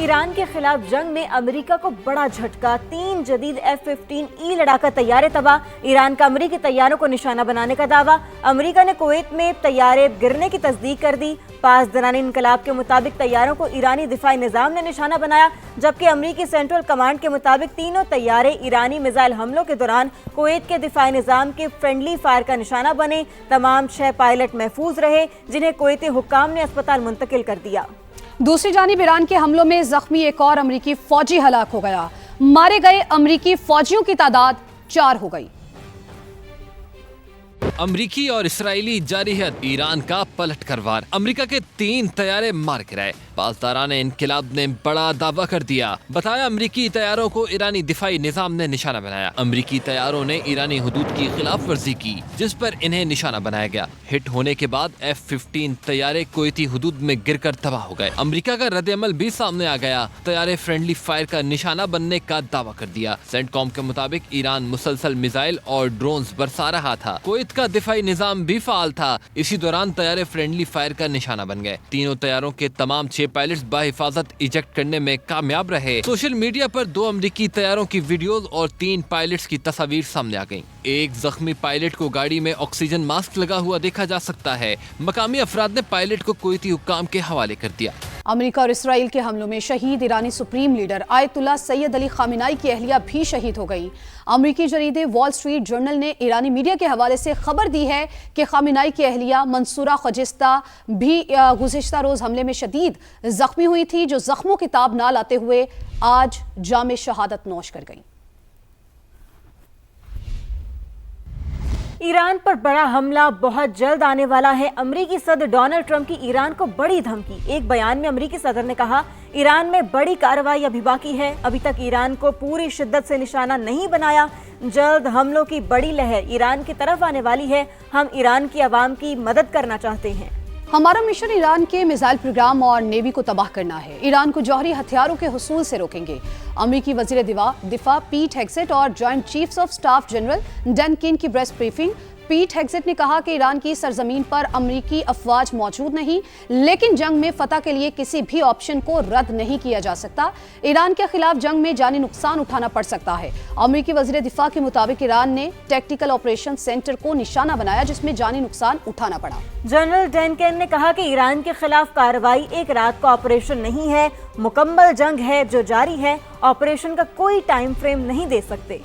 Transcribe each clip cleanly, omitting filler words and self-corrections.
ایران کے خلاف جنگ میں امریکہ کو بڑا جھٹکا، 3 جدید F-15E لڑاکا طیارے تباہ، ایران کا امریکی طیاروں کو نشانہ بنانے کا دعویٰ، امریکہ نے کویت میں طیارے گرنے کی تصدیق کر دی، پاسداران انقلاب کے مطابق طیاروں کو ایرانی دفاعی نظام نے نشانہ بنایا، جبکہ امریکی سینٹرل کمانڈ کے مطابق تینوں طیارے ایرانی میزائل حملوں کے دوران کویت کے دفاعی نظام کے فرینڈلی فائر کا نشانہ بنے، تمام 6 پائلٹ محفوظ رہے جنہیں کویتی حکام نے اسپتال منتقل کر دیا۔ دوسری جانب ایران کے حملوں میں زخمی ایک اور امریکی فوجی ہلاک ہو گیا، مارے گئے امریکی فوجیوں کی تعداد 4 ہو گئی۔ امریکی اور اسرائیلی جارحیت، ایران کا پلٹ کر وار، امریکہ کے 3 طیارے مار گرائے، پاسداران انقلاب نے بڑا دعویٰ کر دیا، بتایا امریکی طیاروں کو ایرانی دفاعی نظام نے نشانہ بنایا، امریکی طیاروں نے ایرانی حدود کی خلاف ورزی کی جس پر انہیں نشانہ بنایا گیا، ہٹ ہونے کے بعد F-15 طیارے کویتی حدود میں گر کر تباہ ہو گئے، امریکہ کا رد عمل بھی سامنے آ گیا، طیارے فرینڈلی فائر کا نشانہ بننے کا دعویٰ کر دیا، سینٹ کام کے مطابق ایران مسلسل میزائل اور ڈرونز برسا رہا تھا، کویت کا دفاعی نظام بھی فعال تھا، اسی دوران طیارے فرینڈلی فائر کا نشانہ بن گئے، تینوں طیاروں کے تمام 6 پائلٹس بحفاظت ایجیکٹ کرنے میں کامیاب رہے، سوشل میڈیا پر 2 امریکی طیاروں کی ویڈیوز اور 3 پائلٹس کی تصاویر سامنے آ گئیں، ایک زخمی پائلٹ کو گاڑی میں آکسیجن ماسک لگا ہوا دیکھا جا سکتا ہے، مقامی افراد نے پائلٹ کو کویتی حکام کے حوالے کر دیا۔ امریکہ اور اسرائیل کے حملوں میں شہید ایرانی سپریم لیڈر آیت اللہ سید علی خامنائی کی اہلیہ بھی شہید ہو گئی۔ امریکی جریدے وال اسٹریٹ جرنل نے ایرانی میڈیا کے حوالے سے خبر دی ہے کہ خامنائی کی اہلیہ منصورہ خجستہ بھی گزشتہ روز حملے میں شدید زخمی ہوئی تھی، جو زخموں کی تاب نہ لاتے ہوئے آج جام شہادت نوش کر گئیں۔ ایران پر بڑا حملہ بہت جلد آنے والا ہے، امریکی صدر ڈونلڈ ٹرمپ کی ایران کو بڑی دھمکی، ایک بیان میں امریکی صدر نے کہا ایران میں بڑی کارروائی ابھی باقی ہے، ابھی تک ایران کو پوری شدت سے نشانہ نہیں بنایا، جلد حملوں کی بڑی لہر ایران کی طرف آنے والی ہے، ہم ایران کی عوام کی مدد کرنا چاہتے ہیں۔ ہمارا مشن ایران کے میزائل پروگرام اور نیوی کو تباہ کرنا ہے، ایران کو جوہری ہتھیاروں کے حصول سے روکیں گے۔ امریکی وزیر دفاع پیٹ ہیگسٹ اور joint chiefs of staff general Dan Caine کی پریس بریفنگ، پیٹ ہیگسٹ نے کہا کہ ایران کی سرزمین پر امریکی افواج موجود نہیں، لیکن جنگ میں فتح کے لیے کسی بھی آپشن کو رد نہیں کیا جا سکتا، ایران کے خلاف جنگ میں جانی نقصان اٹھانا پڑ سکتا ہے۔ امریکی وزیر دفاع کے مطابق ایران نے ٹیکٹیکل آپریشن سینٹر کو نشانہ بنایا جس میں جانی نقصان اٹھانا پڑا۔ جنرل ڈین کین نے کہا کہ ایران کے خلاف کارروائی ایک رات کا آپریشن نہیں ہے، مکمل جنگ ہے جو جاری ہے، آپریشن کا کوئی ٹائم فریم نہیں دے سکتے۔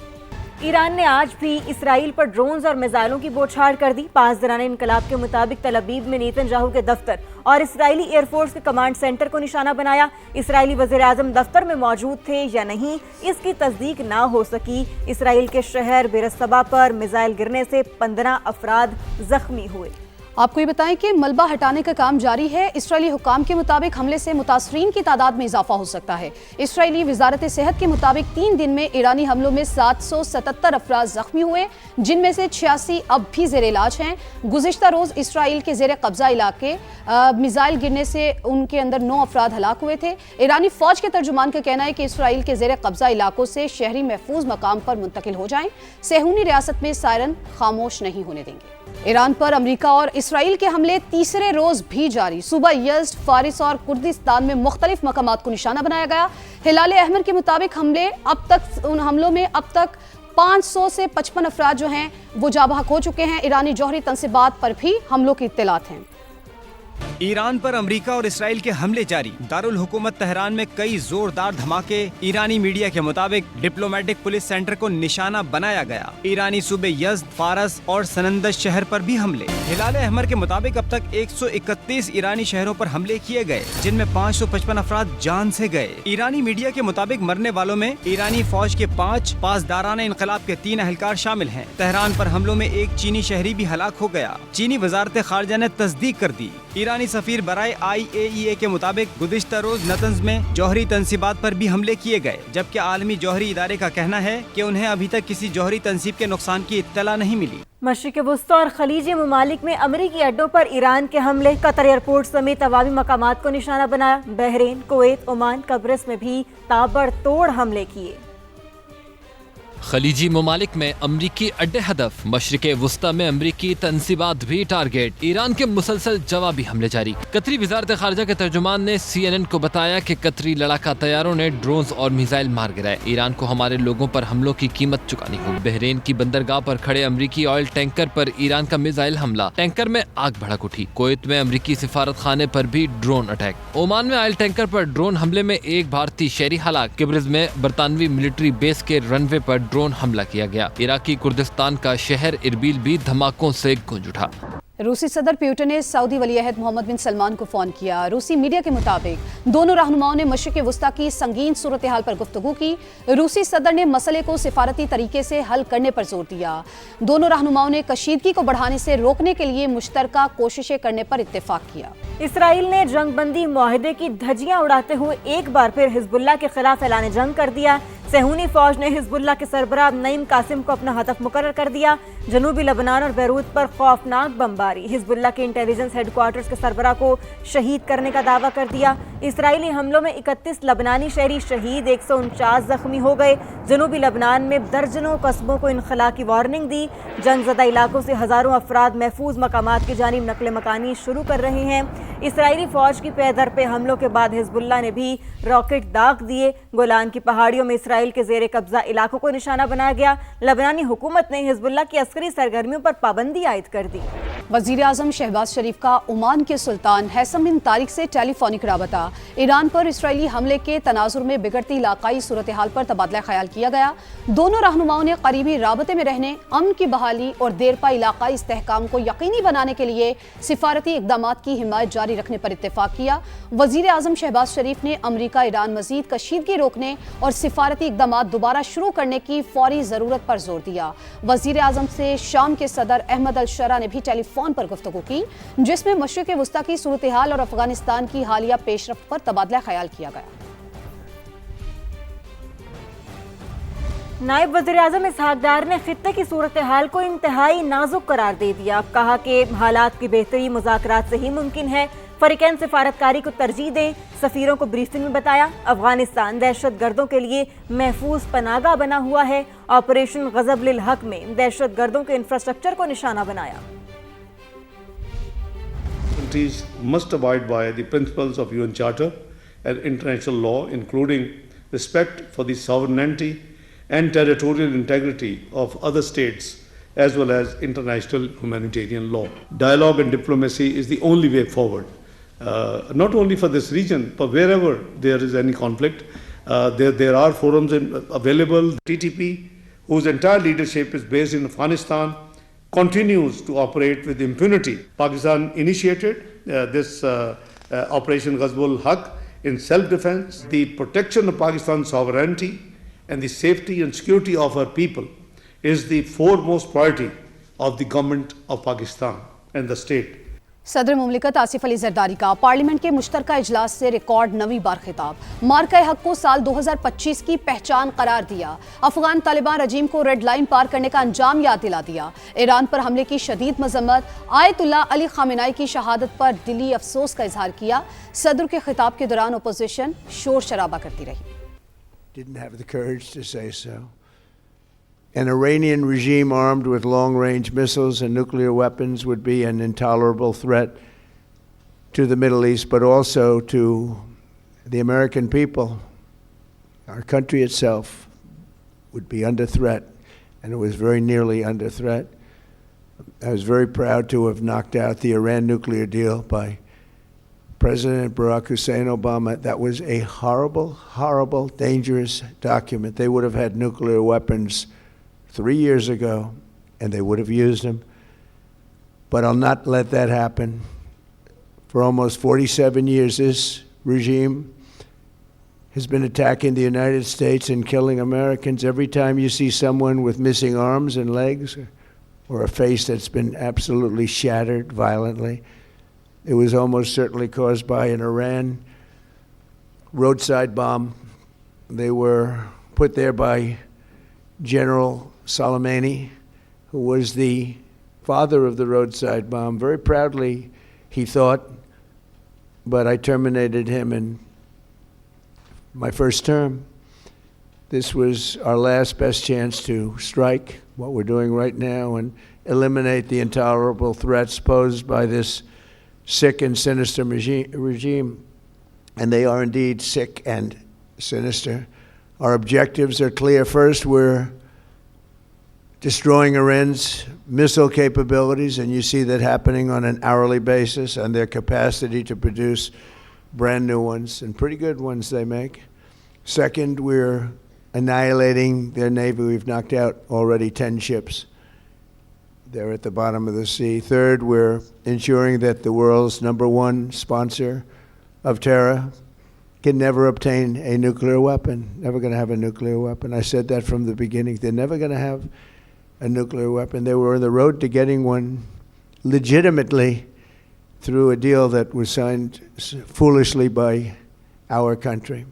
ایران نے آج بھی اسرائیل پر ڈرونز اور میزائلوں کی بوچھاڑ کر دی، پاسداران انقلاب کے مطابق تل ابیب میں نیتن یاہو کے دفتر اور اسرائیلی ایئر فورس کے کمانڈ سینٹر کو نشانہ بنایا، اسرائیلی وزیر اعظم دفتر میں موجود تھے یا نہیں اس کی تصدیق نہ ہو سکی، اسرائیل کے شہر بیرشبہ پر میزائل گرنے سے 15 افراد زخمی ہوئے۔ آپ کو یہ بتائیں کہ ملبہ ہٹانے کا کام جاری ہے، اسرائیلی حکام کے مطابق حملے سے متاثرین کی تعداد میں اضافہ ہو سکتا ہے، اسرائیلی وزارت صحت کے مطابق 3 دن میں ایرانی حملوں میں 777 افراد زخمی ہوئے، جن میں سے 86 اب بھی زیر علاج ہیں۔ گزشتہ روز اسرائیل کے زیر قبضہ علاقے میزائل گرنے سے ان کے اندر 9 افراد ہلاک ہوئے تھے۔ ایرانی فوج کے ترجمان کا کہنا ہے کہ اسرائیل کے زیر قبضہ علاقوں سے شہری محفوظ مقام پر منتقل ہو جائیں، صہیونی ریاست میں سائرن خاموش نہیں ہونے دیں گے۔ ایران پر امریکہ اور اسرائیل کے حملے تیسرے روز بھی جاری، صوبہ یزد، فارس اور کردستان میں مختلف مقامات کو نشانہ بنایا گیا۔ ہلال احمر کے مطابق ان حملوں میں اب تک 500 سے 55 افراد جو ہیں وہ جاں بحق ہو چکے ہیں، ایرانی جوہری تنصیبات پر بھی حملوں کی اطلاعات ہیں۔ ایران پر امریکہ اور اسرائیل کے حملے جاری، دارالحکومت تہران میں کئی زوردار دھماکے، ایرانی میڈیا کے مطابق ڈپلومیٹک پولیس سینٹر کو نشانہ بنایا گیا، ایرانی صوبے یزد، فارس اور سنندج شہر پر بھی حملے۔ ہلال احمر کے مطابق اب تک 131 ایرانی شہروں پر حملے کیے گئے جن میں 555 افراد جان سے گئے۔ ایرانی میڈیا کے مطابق مرنے والوں میں ایرانی فوج کے 5، پاسداران انقلاب کے 3 اہلکار شامل ہیں۔ تہران پر حملوں میں ایک چینی شہری بھی ہلاک ہو گیا، چینی وزارت خارجہ نے تصدیق کر دی۔ ایرانی سفیر برائے IAEA کے مطابق گزشتہ روز نتنز میں جوہری تنصیبات پر بھی حملے کیے گئے، جبکہ عالمی جوہری ادارے کا کہنا ہے کہ انہیں ابھی تک کسی جوہری تنصیب کے نقصان کی اطلاع نہیں ملی۔ مشرق وسطی اور خلیجی ممالک میں امریکی اڈوں پر ایران کے حملے، قطر ایئرپورٹ سمیت عوامی مقامات کو نشانہ بنایا، بحرین، کویت، عمان، قبرص میں بھی تابڑ توڑ حملے کیے۔ خلیجی ممالک میں امریکی اڈے ہدف، مشرق وسطی میں امریکی تنصیبات بھی ٹارگیٹ، ایران کے مسلسل جوابی حملے جاری۔ قطری وزارت خارجہ کے ترجمان نے CNN کو بتایا کہ قطری لڑاکا طیاروں نے ڈرونز اور میزائل مار گرائے، ایران کو ہمارے لوگوں پر حملوں کی قیمت چکانی ہوگی۔ بحرین کی بندرگاہ پر کھڑے امریکی آئل ٹینکر پر ایران کا میزائل حملہ، ٹینکر میں آگ بھڑک اٹھی۔ کویت میں امریکی سفارت خانے پر بھی ڈرون اٹیک۔ اومان میں آئل ٹینکر پر ڈرون حملے میں ایک بھارتی شہری ہلاک۔ قبرص میں برطانوی ملٹری بیس کے رن وے پر ڈرون حملہ کیا گیا۔ عراقی کردستان کا شہر اربیل بھی دھماکوں سے گونج اٹھا۔ روسی صدر پیوٹن نے سعودی ولی عہد محمد بن سلمان کو فون کیا۔ روسی میڈیا کے مطابق دونوں رہنماؤں نے مشرق وسطی کی سنگین صورتحال پر گفتگو کی۔ روسی صدر نے مسئلے کو سفارتی طریقے سے حل کرنے پر زور دیا۔ دونوں رہنماؤں نے کشیدگی کو بڑھانے سے روکنے کے لیے مشترکہ کوششیں کرنے پر اتفاق کیا۔ اسرائیل نے جنگ بندی معاہدے کی دھجیاں اڑاتے ہوئے ایک بار پھر حزب اللہ کے خلاف اعلان جنگ کر دیا۔ صہیونی فوج نے حزب اللہ کے سربراہ نعیم قاسم کو اپنا ہدف مقرر کر دیا۔ جنوبی لبنان اور بیروت پر خوفناک بمباری، حزب اللہ کے انٹیلیجنس ہیڈ کوارٹرز کے سربراہ کو شہید کرنے کا دعویٰ کر دیا۔ اسرائیلی حملوں میں 31 لبنانی شہری شہید، 149 زخمی ہو گئے۔ جنوبی لبنان میں درجنوں قصبوں کو انخلا کی وارننگ دی۔ جنگ زدہ علاقوں سے ہزاروں افراد محفوظ مقامات کی جانب نقل مکانی شروع کر رہے ہیں۔ اسرائیلی فوج کی پے در پہ حملوں کے بعد حزب اللہ نے بھی راکٹ داغ دیے۔ گولان کی پہاڑیوں میں اسرائیل کے زیر قبضہ علاقوں کو نشانہ بنایا گیا۔ لبنانی حکومت نے حزب اللہ کی عسکری سرگرمیوں پر پابندی عائد کر دی۔ وزیر اعظم شہباز شریف کا عمان کے سلطان حیثم بن طارق سے ٹیلی فونک رابطہ۔ ایران پر اسرائیلی حملے کے تناظر میں بگڑتی علاقائی صورتحال پر تبادلہ خیال کیا گیا۔ دونوں رہنماؤں نے قریبی رابطے میں رہنے، امن کی بحالی اور دیرپا علاقائی استحکام کو یقینی بنانے کے لیے سفارتی اقدامات کی حمایت جاری رکھنے پر اتفاق کیا۔ وزیر اعظم شہباز شریف نے امریکہ ایران مزید کشیدگی روکنے اور سفارتی اقدامات دوبارہ شروع کرنے کی فوری ضرورت پر زور دیا۔ وزیر اعظم سے شام کے صدر احمد الشرا نے بھی ٹیلی فون پر گفتگو کی، جس میں مشرق وسطی کی صورتحال اور افغانستان کی حالیہ پیش رفت پر تبادلہ خیال کیا گیا۔ نائب وزیر اعظم اسحاق ڈار نے خطے کی صورتحال کو انتہائی نازک قرار دے دیا۔ کہا کہ حالات کی بہتری مذاکرات سے ہی ممکن ہے۔ فریقین سفارتکاری کو ترجیح دیں۔ سفیروں کو بریفنگ میں بتایا افغانستان دہشت گردوں کے لیے محفوظ پناہ گاہ بنا ہوا ہے۔ آپریشن غضب للحق میں دہشت گردوں کے انفراسٹرکچر کو نشانہ بنایا۔ Countries must abide by the principles of UN Charter and international law, including respect for the sovereignty and territorial integrity of other states, as well as international humanitarian law. Dialogue and diplomacy is the only way forward, not only for this region, but wherever there is any conflict. There are forums available. TTP, whose entire leadership is based in Afghanistan, continues to operate with impunity. Pakistan initiated this Operation Ghazbul Haq in self-defense. The protection of Pakistan's sovereignty and the safety and security of our people is the foremost priority of the government of Pakistan and the state. صدر مملکت آصف علی زرداری کا parliament کے مشترکہ اجلاس سے record 9ویں بار خطاب۔ مارکہ حق کو سال 2025 کی پہچان قرار دیا۔ افغان طالبان رجیم کو ریڈ لائن پار کرنے کا انجام یاد دلا دیا۔ ایران پر حملے کی شدید مذمت۔ آیت اللہ علی خامنہئی کی شہادت پر دلی افسوس کا اظہار کیا۔ صدر کے خطاب کے دوران اپوزیشن شور شرابہ کرتی رہی۔ Didn't have the courage to say so. An Iranian regime armed with long-range missiles and nuclear weapons would be an intolerable threat to the Middle East, but also to the American people. Our country itself would be under threat, and it was very nearly under threat. I was very proud to have knocked out the Iran nuclear deal by President Barack Hussein Obama. That was a horrible, horrible, dangerous document. They would have had nuclear weapons 3 years ago, and they would have used them. But I'll not let that happen. For almost 47 years, this regime has been attacking the United States and killing Americans. Every time you see someone with missing arms and legs or a face that's been absolutely shattered violently, it was almost certainly caused by an Iran roadside bomb. They were put there by General Soleimani, who was the father of the roadside bomb. Very proudly, he thought, but I terminated him in my first term. This was our last best chance to strike what we're doing right now and eliminate the intolerable threats posed by this sick and sinister regime. And they are indeed sick and sinister. Our objectives are clear. First, we're destroying Iran's missile capabilities, and you see that happening on an hourly basis, and their capacity to produce brand new ones, and pretty good ones they make. Second, we're annihilating their navy. We've knocked out already 10 ships. They're at the bottom of the sea. Third, we're ensuring that the world's #1 sponsor of terror can never obtain a nuclear weapon, never going to have a nuclear weapon. I said that from the beginning. They're never going to have a nuclear weapon. They were on the road to getting one legitimately through a deal that was signed foolishly by our country.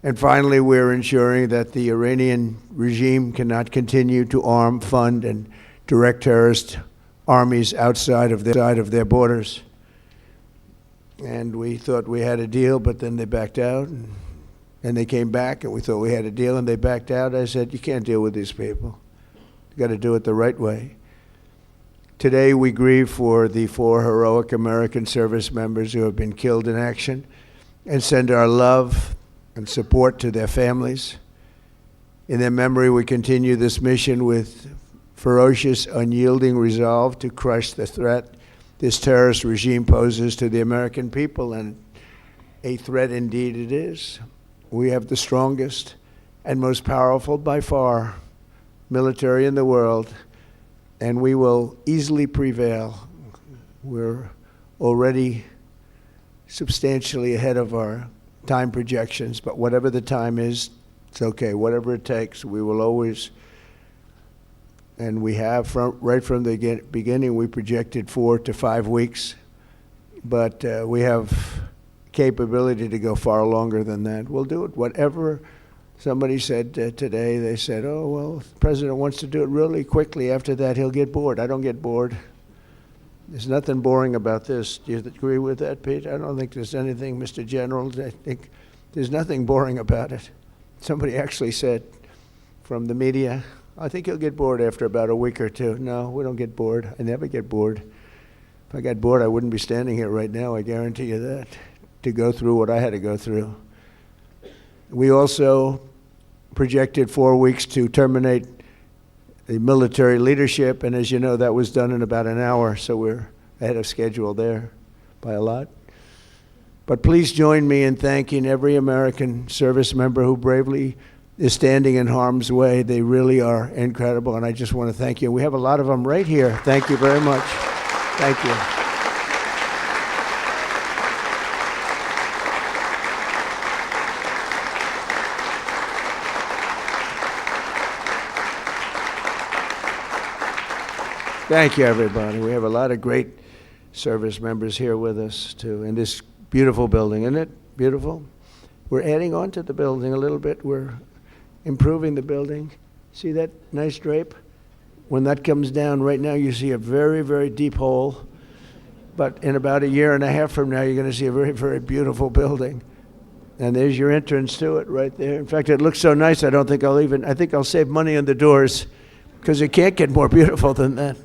And finally, we're ensuring that the Iranian regime cannot continue to arm, fund, and direct terrorist armies outside of their borders. And we thought we had a deal, but then they backed out. And they came back, and we thought we had a deal, and they backed out. I said, you can't deal with these people. You got to do it the right way. Today, we grieve for the 4 heroic American service members who have been killed in action and send our love and support to their families. In their memory, we continue this mission with ferocious, unyielding resolve to crush the threat this terrorist regime poses to the American people, and a threat indeed it is. We have the strongest and most powerful by far military in the world, and we will easily prevail. We're already substantially ahead of our time projections, but whatever the time is, it's okay. Whatever it takes, we will always, and we have right from the beginning, we projected 4 to 5 weeks, but we have capability to go far longer than that. We'll do it. Whatever somebody said today, they said, oh, well, the president wants to do it really quickly. After that, he'll get bored. I don't get bored. There's nothing boring about this. Do you agree with that, Pete? I don't think there's anything, Mr. General. I think there's nothing boring about it. Somebody actually said from the media, I think he'll get bored after about a week or two. No, we don't get bored. I never get bored. If I got bored, I wouldn't be standing here right now, I guarantee you that, to go through what I had to go through. We also projected 4 weeks to terminate the military leadership, and as you know, that was done in about an hour, so we're ahead of schedule there by a lot. But please join me in thanking every American service member who bravely is standing in harm's way. They really are incredible, and I just want to thank you. We have a lot of them right here. Thank you very much. Thank you. Thank you, everybody. We have a lot of great service members here with us, too, in this beautiful building. Isn't it beautiful? We're adding on to the building a little bit. We're improving the building. See that nice drape? When that comes down, right now you see a very, very deep hole. But in about a year and a half from now, you're going to see a very, very beautiful building. And there's your entrance to it right there. In fact, it looks so nice, I think I'll save money on the doors, because it can't get more beautiful than that.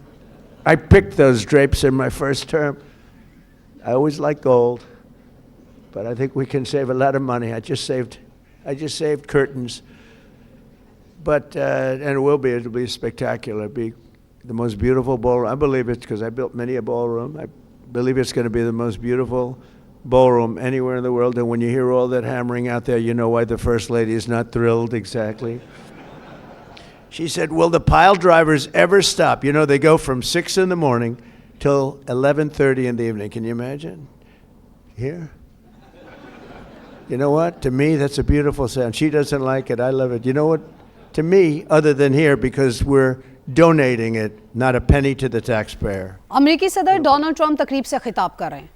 I picked those drapes in my first term. I always like gold, but I think we can save a lot of money. I just saved curtains. But, and it'll be spectacular. It'll be the most beautiful ballroom. I believe it because I built many a ballroom. I believe it's going to be the most beautiful ballroom anywhere in the world. And when you hear all that hammering out there, you know why the First Lady is not thrilled exactly. She said, will the pile drivers ever stop? You know, they go from 6 in the morning till 11:30 in the evening. Can you imagine? Here? You know what? To me, that's a beautiful sound. She doesn't like it. I love it. You know what? To me, other than here, because we're donating it, not a penny to the taxpayer. अमेरिकी सदर Donald Trump तकरीब से खिताब कर रहे हैं।